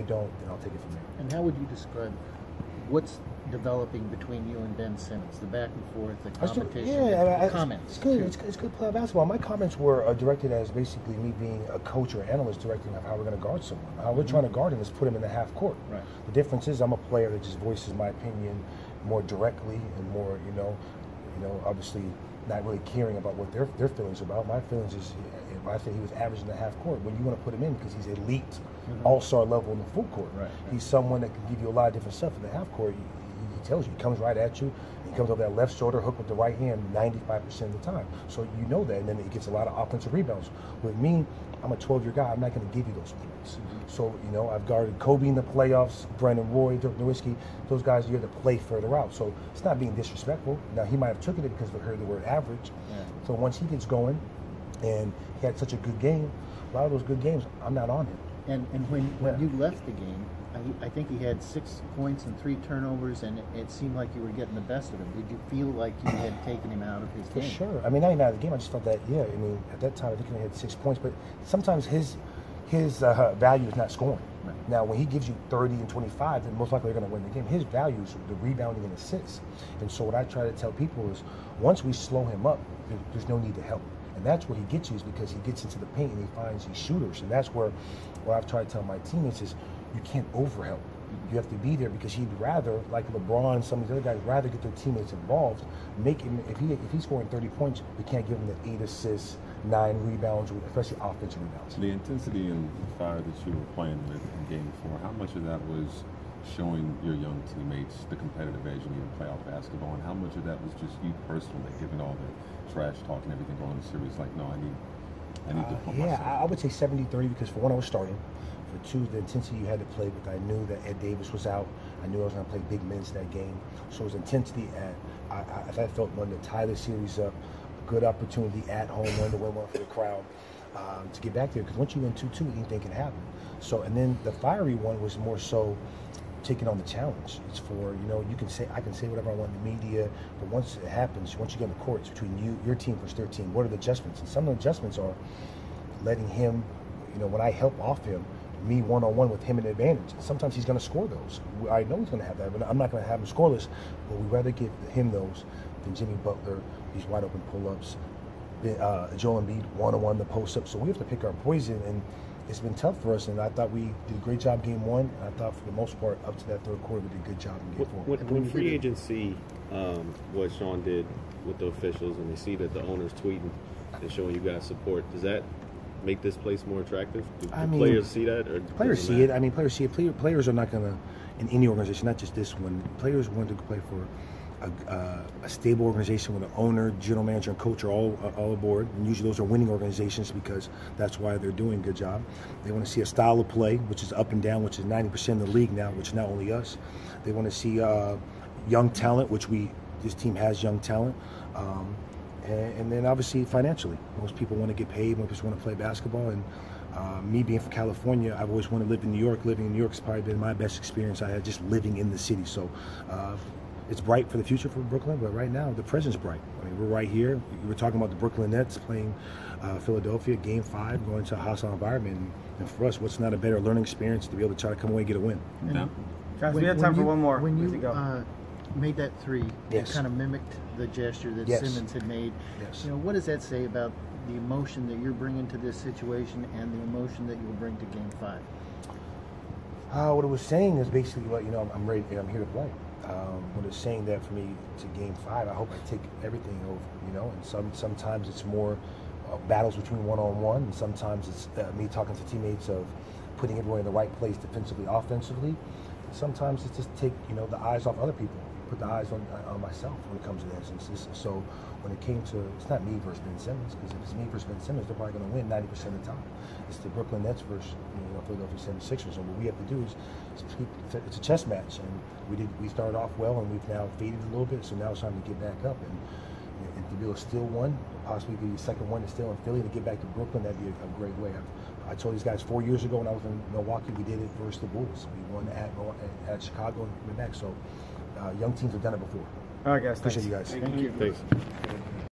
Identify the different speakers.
Speaker 1: don't, then I'll take it from there.
Speaker 2: And how would you describe what's developing between you and Ben Simmons? The back and forth, the competition, the comments.
Speaker 1: It's good. It's good play basketball. My comments were directed as basically me being a coach or analyst directing of how we're going to guard someone. How we're trying to guard him is put him in the half court.
Speaker 2: Right.
Speaker 1: The difference is I'm a player that just voices my opinion more directly and more, obviously not really caring about what their feelings are about. My feelings is, I think he was average in the half court. Well, you want to put him in because he's elite, all-star level in the full court.
Speaker 2: Right.
Speaker 1: He's someone that can give you a lot of different stuff in the half court. He tells you, he comes right at you. He comes over that left shoulder hook with the right hand 95% of the time. So you know that, and then he gets a lot of offensive rebounds. With me, I'm a 12-year guy. I'm not going to give you those points. So, I've guarded Kobe in the playoffs, Brandon Roy, Dirk Nowitzki. Those guys, you have to play further out. So it's not being disrespectful. Now, he might have taken it because they heard the word average. Yeah. So once he gets going, and he had such a good game, a lot of those good games, I'm not on him.
Speaker 2: And when you left the game, I think he had 6 points and 3 turnovers, and it seemed like you were getting the best of him. Did you feel like you had taken him out of his game?
Speaker 1: For sure. I mean, not even out of the game. I just felt that, at that time, I think he only had 6 points. But sometimes his value is not scoring. Right. Now, when he gives you 30 and 25, then most likely they're going to win the game. His value is the rebounding and assists. And so what I try to tell people is once we slow him up, there's no need to help. And that's where he gets you, is because he gets into the paint and he finds these shooters. And that's where what I've tried to tell my teammates is you can't overhelp. You have to be there because he'd rather, like LeBron, some of these other guys, rather get their teammates involved. Make him, if he's scoring 30 points, we can't give him the 8 assists, 9 rebounds, especially offensive rebounds.
Speaker 3: The intensity and the fire that you were playing with in Game 4, how much of that was showing your young teammates the competitive edge you need in playoff basketball, and how much of that was just you personally, given all the trash talk and everything going in the series? Like, no, I need to put myself.
Speaker 1: I would say 70-30 because for one, I was starting. For two, the intensity you had to play with. I knew that Ed Davis was out. I knew I was going to play big minutes that game. So it was intensity. I felt wanted to tie the series up. A good opportunity at home, wanted to win one for the crowd to get back there. Because once you win 2-2, anything can happen. So, and then the fiery one was more so taking on the challenge. It's for, I can say whatever I want in the media, but once it happens, once you get on the court, it's between your team versus their team. What are the adjustments? And some of the adjustments are letting him, when I help off him, me one-on-one with him an advantage. Sometimes he's going to score those. I know he's going to have that, but I'm not going to have him scoreless. But we'd rather give him those than Jimmy Butler, these wide-open pull-ups, Joel Embiid one-on-one, the post-up. So we have to pick our poison, and it's been tough for us. And I thought we did a great job Game 1. And I thought for the most part, up to that third quarter, we did a good job in Game 4.
Speaker 4: When free agents see what Sean did with the officials, and they see that the owner's tweeting and showing you guys support, does that make this place more attractive? Do players see that? Or
Speaker 1: players see it. I mean, players see it. Players are not going to, in any organization, not just this one, players want to play for a stable organization with an owner, general manager, and coach are all aboard. And usually those are winning organizations because that's why they're doing a good job. They want to see a style of play, which is up and down, which is 90% of the league now, which is not only us. They want to see young talent, which this team has young talent. And then obviously financially, most people want to get paid, most people want to play basketball. And me being from California, I've always wanted to live in New York. Living in New York has probably been my best experience I had just living in the city. So it's bright for the future for Brooklyn, but right now the present's bright. I mean, we're right here. We were talking about the Brooklyn Nets playing Philadelphia, Game 5, going to a hostile environment. And for us, what's not a better learning experience to be able to try to come away and get a win?
Speaker 3: No.
Speaker 5: Guys, we have time for one more.
Speaker 2: When you made that 3,
Speaker 1: yes,
Speaker 2: it kind of mimicked the gesture that
Speaker 1: yes,
Speaker 2: Simmons had made.
Speaker 1: Yes.
Speaker 2: What does that say about the emotion that you're bringing to this situation and the emotion that you will bring to Game 5?
Speaker 1: What it was saying is basically, I'm ready. I'm here to play. What it's saying that for me to Game 5, I hope I take everything over. And sometimes it's more battles between one-on-one, and sometimes it's me talking to teammates of putting everyone in the right place defensively, offensively. Sometimes it's just take the eyes off other people, put the eyes on myself when it comes to that. So when it came to, it's not me versus Ben Simmons, because if it's me versus Ben Simmons, they're probably going to win 90% of the time. It's the Brooklyn Nets versus Philadelphia 76ers, and what we have to do is it's a chess match, and we started off well, and we've now faded a little bit, so now it's time to get back up and to be able to steal one, possibly be the second one to steal in Philly to get back to Brooklyn. That'd be a great way. I told these guys 4 years ago when I was in Milwaukee, we did it versus the Bulls. We won at Chicago and went back. So young teams have done it before.
Speaker 5: All right, guys.
Speaker 1: Appreciate you guys.
Speaker 5: Thank you.
Speaker 4: Thanks.